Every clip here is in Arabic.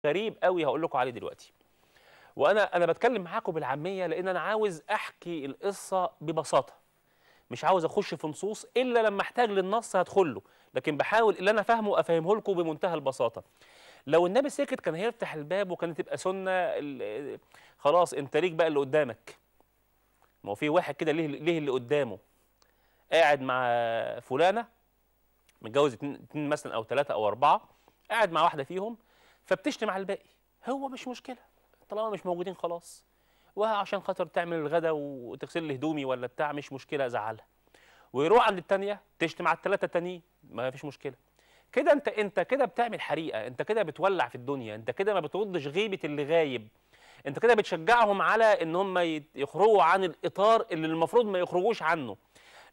غريب قوي هقول لكم عليه دلوقتي. وانا بتكلم معاكم بالعاميه لان انا عاوز احكي القصه ببساطه، مش عاوز اخش في نصوص الا لما احتاج للنص هدخل له، لكن بحاول اللي انا فاهمه افهمه لكم بمنتهى البساطه. لو النبي سكت كان هيفتح الباب وكانت تبقى سنه خلاص انت ليك بقى اللي قدامك. ما هو في واحد كده ليه اللي قدامه قاعد مع فلانه، متجوز اتنين مثلا او ثلاثه او اربعه، قاعد مع واحده فيهم فبتشتم على الباقي. هو مش مشكله طالما مش موجودين خلاص، وعشان خاطر تعمل الغدا وتغسل لي هدومي ولا بتاع مش مشكله ازعلها. ويروح عند الثانيه تشتم على الثلاثه التانيين ما فيش مشكله. كده انت كده بتعمل حريقه، انت كده بتولع في الدنيا، انت كده ما بتردش غيبه اللي غايب، انت كده بتشجعهم على ان هم يخرجوا عن الاطار اللي المفروض ما يخرجوش عنه.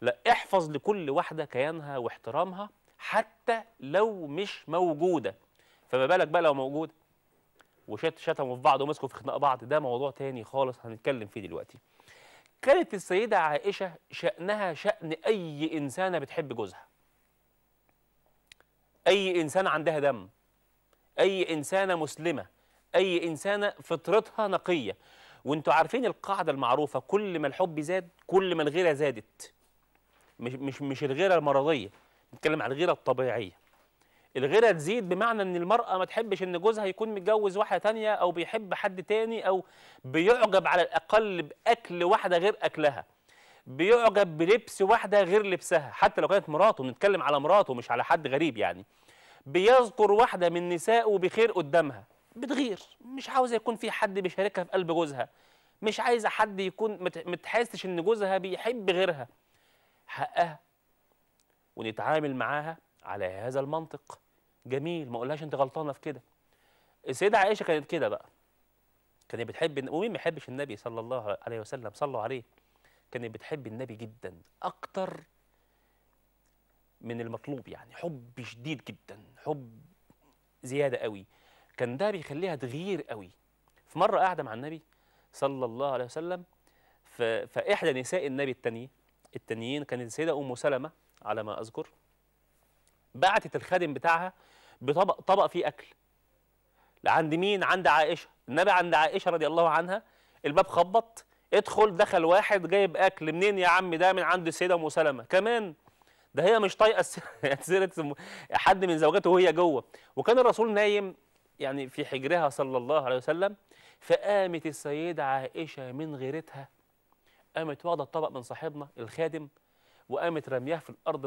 لا، احفظ لكل واحده كيانها واحترامها حتى لو مش موجوده. فما بالك بقى لو موجوده وشتموا في بعض ومسكوا في خناق بعض، ده موضوع تاني خالص هنتكلم فيه دلوقتي. كانت السيدة عائشة شأنها شأن أي إنسانة بتحب جوزها، أي إنسانة عندها دم، أي إنسانة مسلمة، أي إنسانة فطرتها نقية. وانتوا عارفين القاعدة المعروفة، كل ما الحب زاد كل ما الغيرة زادت. مش الغيرة المرضية، نتكلم عن الغيرة الطبيعية. الغيرة تزيد بمعنى ان المرأة ما تحبش ان جوزها يكون متجوز واحدة تانية او بيحب حد تاني او بيعجب على الاقل باكل واحدة غير اكلها، بيعجب بلبس واحدة غير لبسها حتى لو كانت مراته، بنتكلم على مراته مش على حد غريب يعني. بيذكر واحدة من نسائه بخير قدامها، بتغير، مش عاوزة يكون في حد بيشاركها في قلب جوزها، مش عايزة حد يكون متحسش ان جوزها بيحب غيرها. حقها ونتعامل معاها على هذا المنطق. جميل، ما اقولهاش انت غلطانه في كده. السيده عائشه كانت كده بقى، كانت بتحب، ومين ما يحبش النبي صلى الله عليه وسلم، صلوا عليه. كانت بتحب النبي جدا اكتر من المطلوب، يعني حب شديد جدا، حب زياده قوي. كان ده بيخليها تغير قوي. في مره قاعده مع النبي صلى الله عليه وسلم، فاحدى نساء النبي التانيين كانت السيده ام سلمه على ما اذكر، بعتت الخادم بتاعها طبق فيه اكل عند مين؟ عند عائشه. النبي عند عائشه رضي الله عنها، الباب خبط، دخل واحد جايب اكل منين يا عم؟ ده من عند السيده ام سلمه. كمان ده هي مش طايقه سيره حد من زوجاته وهي جوه، وكان الرسول نايم يعني في حجرها صلى الله عليه وسلم. فقامت السيده عائشه من غيرتها، قامت واخده الطبق من صاحبنا الخادم وقامت رمياه في الارض